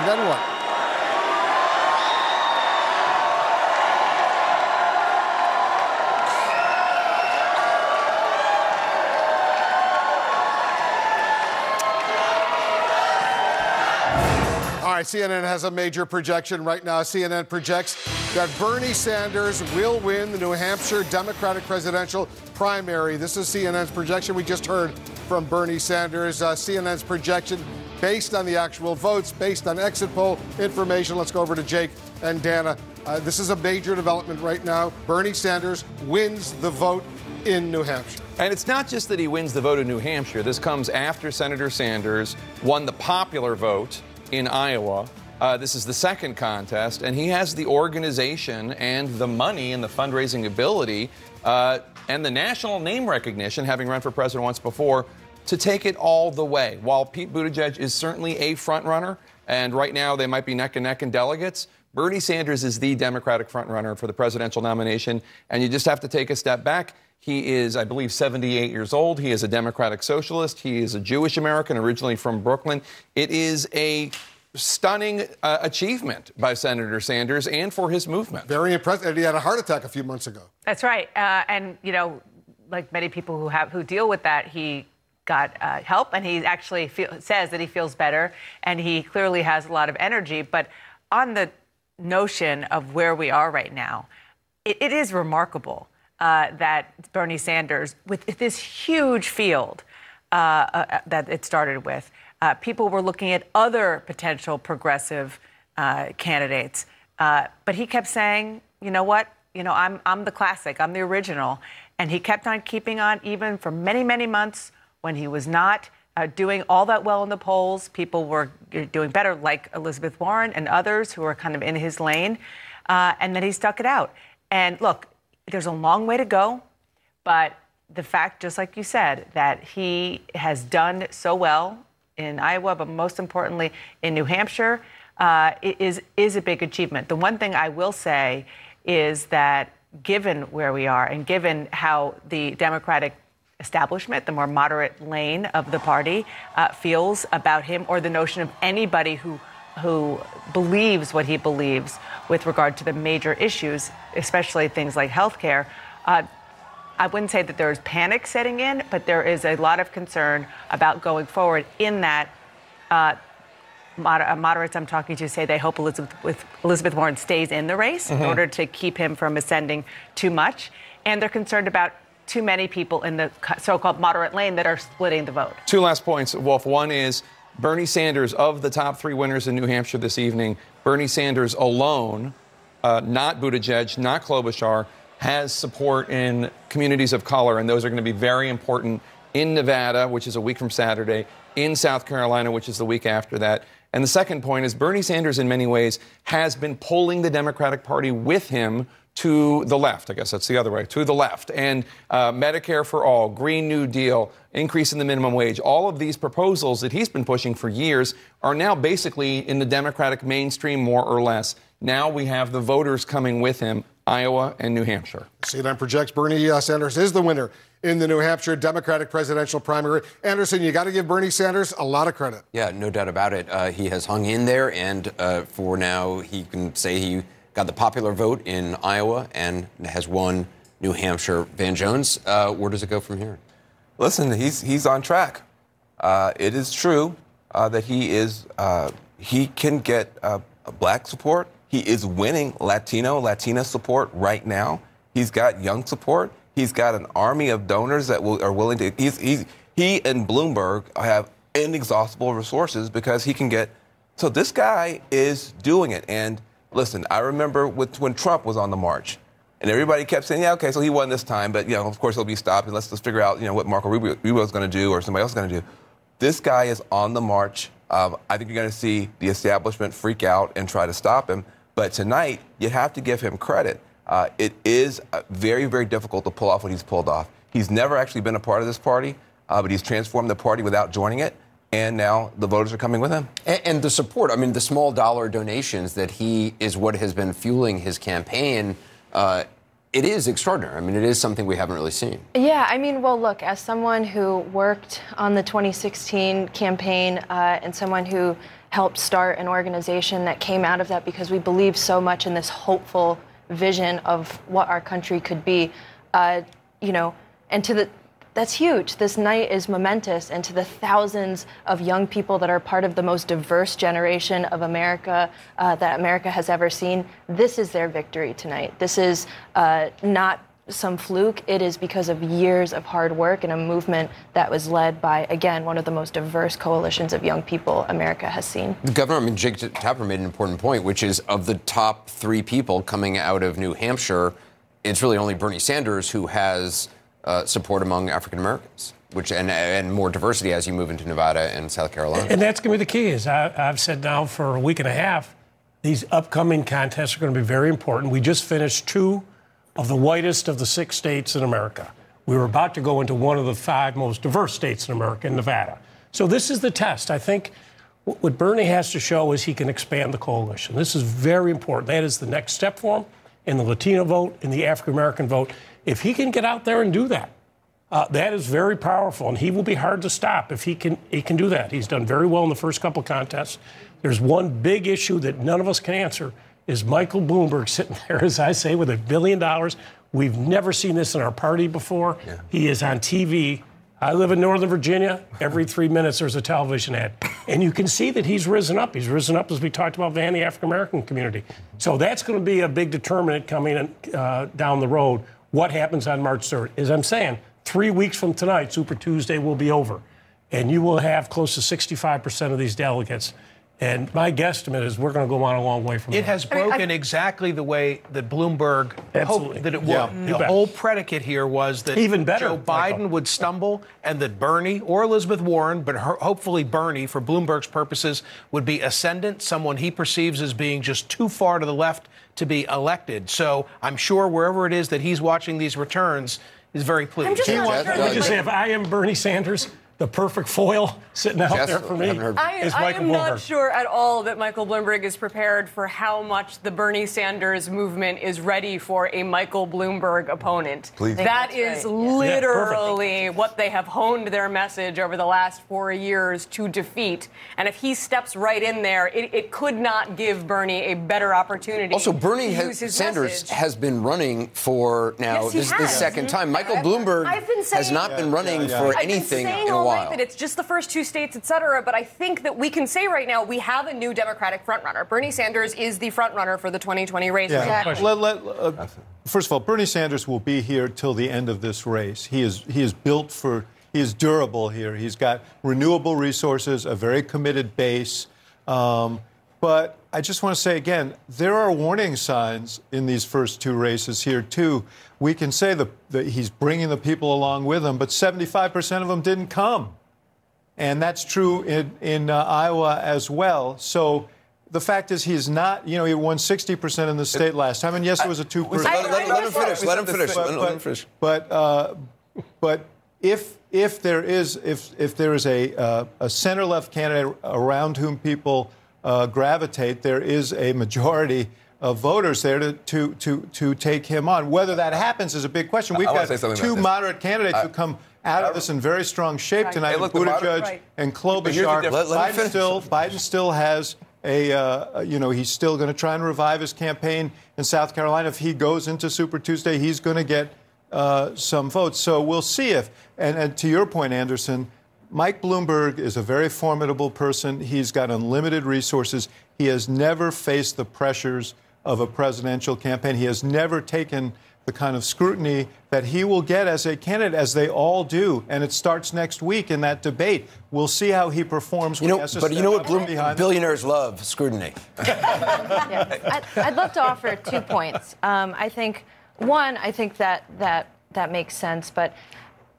then what? All right, CNN has a major projection right now. CNN projects that Bernie Sanders will win the New Hampshire Democratic presidential primary. This is CNN's projection. We just heard from Bernie Sanders. CNN's projection based on the actual votes, based on exit poll information. Let's go over to Jake and Dana. This is a major development right now. Bernie Sanders wins the vote in New Hampshire. And it's not just that he wins the vote in New Hampshire. This comes after Senator Sanders won the popular vote in Iowa. This is the second contest, and he has the organization and the money and the fundraising ability and the national name recognition, having run for president once before, to take it all the way. While Pete Buttigieg is certainly a front-runner, and right now they might be neck and neck in delegates, Bernie Sanders is the Democratic front-runner for the presidential nomination, and you just have to take a step back. He is, I believe, 78 years old. He is a Democratic socialist. He is a Jewish American, originally from Brooklyn. It is a stunning achievement by Senator Sanders and for his movement. Very impressive. And he had a heart attack a few months ago. That's right. And, you know, like many people who deal with that, he got help, and he actually says that he feels better, and he clearly has a lot of energy. But on the notion of where we are right now, it is remarkable that Bernie Sanders, with this huge field that it started with, people were looking at other potential progressive candidates. But he kept saying, you know what? You know, I'm the classic. I'm the original. And he kept on keeping on even for many, many months when he was not doing all that well in the polls. People were doing better, like Elizabeth Warren and others who were kind of in his lane. And then he stuck it out. And look, there's a long way to go. But the fact, just like you said, that he has done so well in Iowa, but most importantly in New Hampshire, is a big achievement. The one thing I will say is that given where we are and given how the Democratic establishment, the more moderate lane of the party, feels about him, or the notion of anybody who believes what he believes with regard to the major issues, especially things like health care, I wouldn't say that there's panic setting in, but there is a lot of concern about going forward in that moderates I'm talking to say they hope Elizabeth Warren stays in the race in order to keep him from ascending too much. And they're concerned about too many people in the so-called moderate lane that are splitting the vote. Two last points, Wolf. One is Bernie Sanders, of the top three winners in New Hampshire this evening, Bernie Sanders alone, not Buttigieg, not Klobuchar, has support in communities of color, and those are going to be very important in Nevada, which is a week from Saturday, in South Carolina, which is the week after that. And the second point is Bernie Sanders, in many ways, has been pulling the Democratic Party with him to the left. I guess that's the other way, to the left. And Medicare for all, Green New Deal, increase in the minimum wage, all of these proposals that he's been pushing for years are now basically in the Democratic mainstream, more or less. Now we have the voters coming with him, Iowa and New Hampshire. CNN projects Bernie Sanders is the winner in the New Hampshire Democratic presidential primary. Anderson, you got to give Bernie Sanders a lot of credit. Yeah, no doubt about it. He has hung in there, and for now, he can say he got the popular vote in Iowa and has won New Hampshire. Van Jones, where does it go from here? Listen, he's on track. It is true that he can get black support. He is winning Latina support right now. He's got young support. He's got an army of donors that are willing to. He and Bloomberg have inexhaustible resources because he can get. So this guy is doing it. And listen, I remember when Trump was on the march, and everybody kept saying, "Yeah, okay, so he won this time, but of course he'll be stopped, and let's figure out what Marco Rubio is going to do or somebody else is going to do." This guy is on the march. I think you're going to see the establishment freak out and try to stop him. But tonight, you have to give him credit. It is very, very difficult to pull off what he's pulled off. He's never actually been a part of this party, but he's transformed the party without joining it. And now the voters are coming with him. And the support, I mean, the small dollar donations that he is what has been fueling his campaign. it is extraordinary. I mean, it is something we haven't really seen. Yeah, I mean, well, look, as someone who worked on the 2016 campaign and someone who helped start an organization that came out of that because we believe so much in this hopeful vision of what our country could be, you know, and that's huge. This night is momentous, and to the thousands of young people that are part of the most diverse generation of America that America has ever seen, this is their victory tonight. This is not some fluke. It is because of years of hard work and a movement that was led by, again, one of the most diverse coalitions of young people America has seen. Governor, I mean, Jake Tapper made an important point, which is of the top 3 people coming out of New Hampshire, it's really only Bernie Sanders who has support among African Americans, which and more diversity as you move into Nevada and South Carolina. And that's going to be the key. As I've said now for a week and a half, these upcoming contests are going to be very important. We just finished 2 of the whitest of the 6 states in America. We were about to go into one of the 5 most diverse states in America, in Nevada. So this is the test. I think what Bernie has to show is he can expand the coalition. This is very important. That is the next step for him in the Latino vote, in the African American vote. If he can get out there and do that, that is very powerful, and he will be hard to stop if he can do that. He's done very well in the first couple of contests. There's one big issue that none of us can answer, is Michael Bloomberg sitting there, as I say, with $1 billion. We've never seen this in our party before. Yeah. He is on TV. I live in Northern Virginia. Every 3 minutes there's a television ad. And you can see that he's risen up. He's risen up, as we talked about, in the African-American community. So that's going to be a big determinant coming down the road. What happens on March 3rd? As I'm saying, 3 weeks from tonight, Super Tuesday will be over. And you will have close to 65% of these delegates. And my guesstimate is we're going to go on a long way from it. It has broken exactly the way that Bloomberg hoped that it would. Yeah, the whole predicate here was that even better, Joe Biden would stumble and that Bernie or Elizabeth Warren, but hopefully Bernie, for Bloomberg's purposes, would be ascendant, someone he perceives as being just too far to the left to be elected. So I'm sure wherever it is that he's watching these returns is very pleased. I'm just not sure. Let me just say, if I am Bernie Sanders, the perfect foil sitting out there for me is Michael Bloomberg. I am not sure at all that Michael Bloomberg is prepared for how much the Bernie Sanders movement is ready for a Michael Bloomberg opponent. Please. That is literally what they have honed their message over the last 4 years to defeat. And if he steps right in there, it could not give Bernie a better opportunity. Also, Bernie Sanders has been running for now this is the second time. Michael Bloomberg has not been running for anything in a while. That it's just the first 2 states, et cetera, but I think that we can say right now we have a new Democratic frontrunner. Bernie Sanders is the frontrunner for the 2020 race. Yeah. First of all, Bernie Sanders will be here till the end of this race. He is durable here. He's got renewable resources, a very committed base. But I just want to say again, there are warning signs in these first 2 races here, too. We can say that he's bringing the people along with him, but 75% of them didn't come. And that's true in Iowa as well. So the fact is he's not, he won 60% in the state last time. And yes, it was a 2%. Let him finish. But if there is a center-left candidate around whom people gravitate, there is a majority of voters there to take him on. Whether that happens is a big question. We've got 2 moderate candidates who come out of this in very strong shape tonight, Buttigieg and Klobuchar. Biden still has he's still going to try and revive his campaign in South Carolina. If he goes into Super Tuesday, he's going to get some votes. So we'll see if, and to your point, Anderson, Mike Bloomberg is a very formidable person. He's got unlimited resources. He has never faced the pressures of a presidential campaign. He has never taken the kind of scrutiny that he will get as a candidate, as they all do. And it starts next week in that debate. We'll see how he performs. But you know what billionaires love? Scrutiny. I'd love to offer 2 points. I think that makes sense, but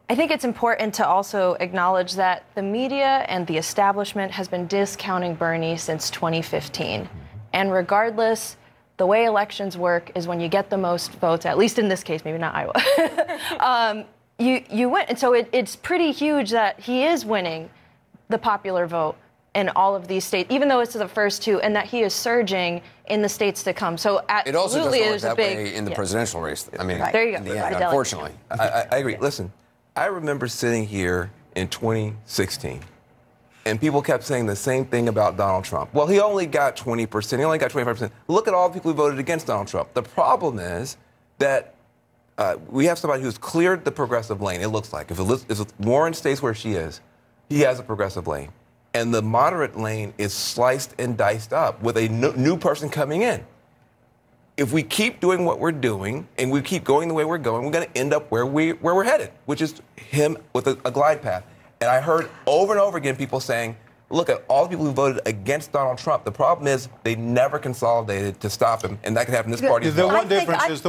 I think it's important to also acknowledge that the media and the establishment has been discounting Bernie since 2015. And regardless, the way elections work is when you get the most votes, at least in this case, maybe not Iowa, you win. And so it's pretty huge that he is winning the popular vote in all of these states, even though it's the first two, and that he is surging in the states to come. So it also absolutely doesn't work is a that big way in the presidential race. I mean, there you go. in the end, unfortunately. I agree. Listen, I remember sitting here in 2016, and people kept saying the same thing about Donald Trump. Well, he only got 20%. He only got 25%. Look at all the people who voted against Donald Trump. The problem is that we have somebody who's cleared the progressive lane, it looks like. If Warren stays where she is, he has a progressive lane. And the moderate lane is sliced and diced up with a new person coming in. If we keep doing what we're doing and we keep going the way we're going, we're going to end up where we're headed, which is him with a glide path. And I heard over and over again people saying, look at all the people who voted against Donald Trump. The problem is they never consolidated to stop him, and that could happen in this party as well. The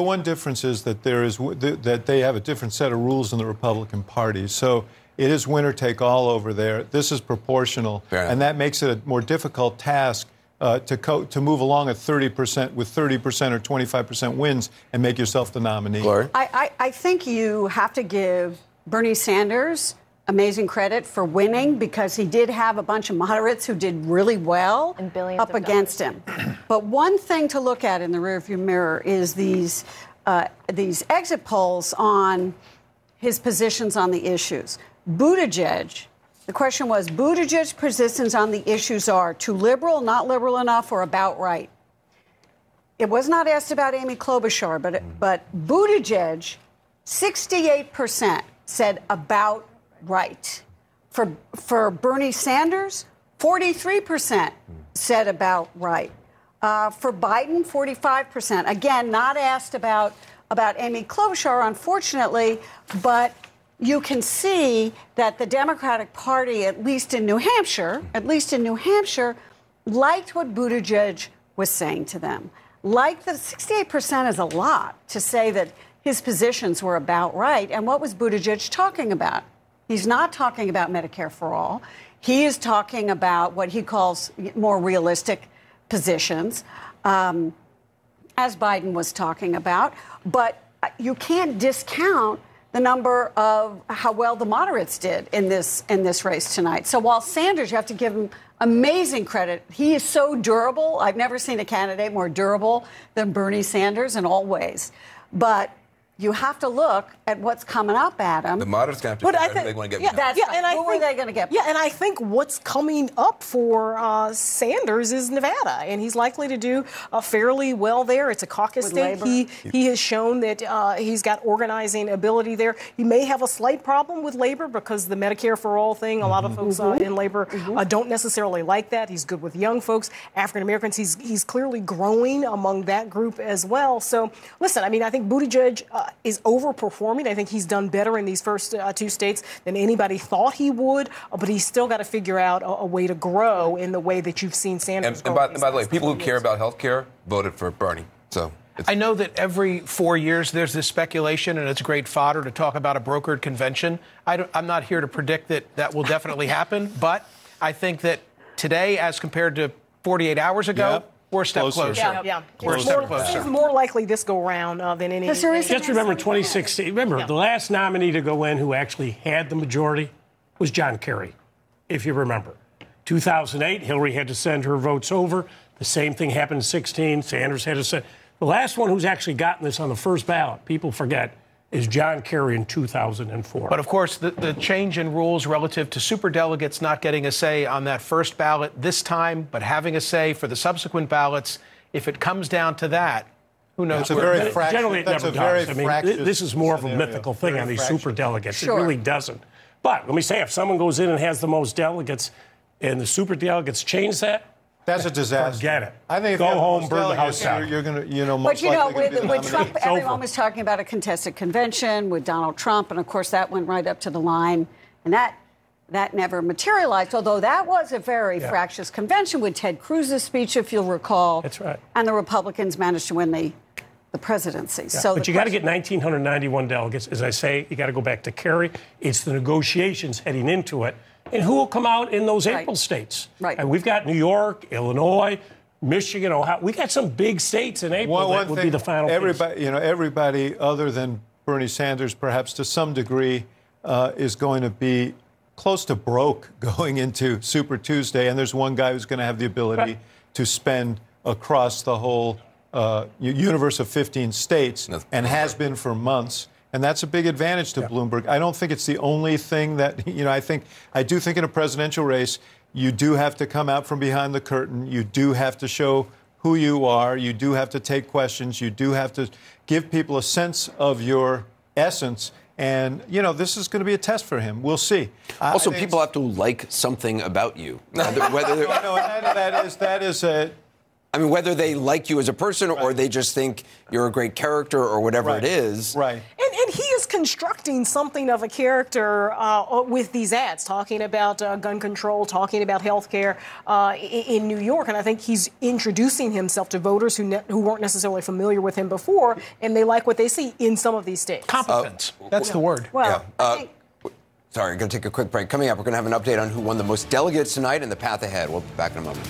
one difference is that that they have a different set of rules in the Republican Party. So it is winner take all over there. This is proportional, and that makes it a more difficult task to move along at 30% with 30% or 25% wins and make yourself the nominee. Gloria? I think you have to give Bernie Sanders amazing credit for winning, because he did have a bunch of moderates who did really well up against him. But one thing to look at in the rearview mirror is these exit polls on his positions on the issues. Buttigieg, the question was, Buttigieg's positions on the issues are too liberal, not liberal enough, or about right. It was not asked about Amy Klobuchar, but Buttigieg, 68% said about right. For Bernie Sanders, 43% said about right. For Biden, 45%. Again, not asked about Amy Klobuchar, unfortunately, but you can see that the Democratic Party, at least in New Hampshire, liked what Buttigieg was saying to them. Like the 68% is a lot to say that his positions were about right. And what was Buttigieg talking about? He's not talking about Medicare for all. He is talking about what he calls more realistic positions, as Biden was talking about. But you can't discount the number of how well the moderates did in this race tonight. So while Sanders, you have to give him amazing credit. He is so durable. I've never seen a candidate more durable than Bernie Sanders in all ways. But you have to look at what's coming up, Adam. The moderates going to have to figure out who they want to get behind. Who are they going to get behind? Yeah, and I think what's coming up for Sanders is Nevada, and he's likely to do fairly well there. It's a caucus state. He has shown that he's got organizing ability there. He may have a slight problem with labor because the Medicare for all thing, a lot of folks in labor don't necessarily like that. He's good with young folks, African Americans. He's clearly growing among that group as well. So, listen, I mean, I think Buttigieg is overperforming. I think he's done better in these first two states than anybody thought he would, but he's still got to figure out a way to grow in the way that you've seen Sanders grow. And by the way, people who care about health care voted for Bernie. So I know that every 4 years there's this speculation, and it's great fodder to talk about a brokered convention. I'm not here to predict that will definitely happen, but I think that today, as compared to 48 hours ago, we're a step closer. Yeah. We're a step closer. It's more likely this go round than any. Just remember 2016. Remember, the last nominee to go in who actually had the majority was John Kerry, if you remember. 2008, Hillary had to send her votes over. The same thing happened in 2016. Sanders had to send. The last one who's actually gotten this on the first ballot, people forget, is John Kerry in 2004. But, of course, the change in rules relative to superdelegates not getting a say on that first ballot this time, but having a say for the subsequent ballots, if it comes down to that, who knows? Generally, it never does. I mean, this is more of a mythical thing on these superdelegates. Sure. It really doesn't. But let me say, if someone goes in and has the most delegates and the superdelegates change that, that's a disaster. Forget it. I think if go home, burn the house down. You're going to, most likely with Trump, everyone was talking about a contested convention with Donald Trump, and of course that went right up to the line, and that never materialized. Although that was a very fractious convention with Ted Cruz's speech, if you'll recall. That's right. And the Republicans managed to win the presidency. Yeah. So, but you got to get 1,991 delegates. As I say, you got to go back to Kerry. It's the negotiations heading into it. And who will come out in those April states? Right. And we've got New York, Illinois, Michigan, Ohio. We got some big states in April that would be the final. Everybody other than Bernie Sanders, perhaps to some degree, is going to be close to broke going into Super Tuesday, and there's one guy who's going to have the ability to spend across the whole universe of 15 states and has been for months. And that's a big advantage to Bloomberg. I don't think it's the only thing that, I do think in a presidential race, you do have to come out from behind the curtain. You do have to show who you are. You do have to take questions. You do have to give people a sense of your essence. And, this is going to be a test for him. We'll see. Also, people have to like something about you. That is a... I mean, whether they like you as a person or they just think you're a great character or whatever it is. Right. And he is constructing something of a character with these ads, talking about gun control, talking about health care in New York. And I think he's introducing himself to voters who weren't necessarily familiar with him before, and they like what they see in some of these states. Competence. That's the word. Well, Sorry, going to take a quick break. Coming up, we're going to have an update on who won the most delegates tonight and the path ahead. We'll be back in a moment.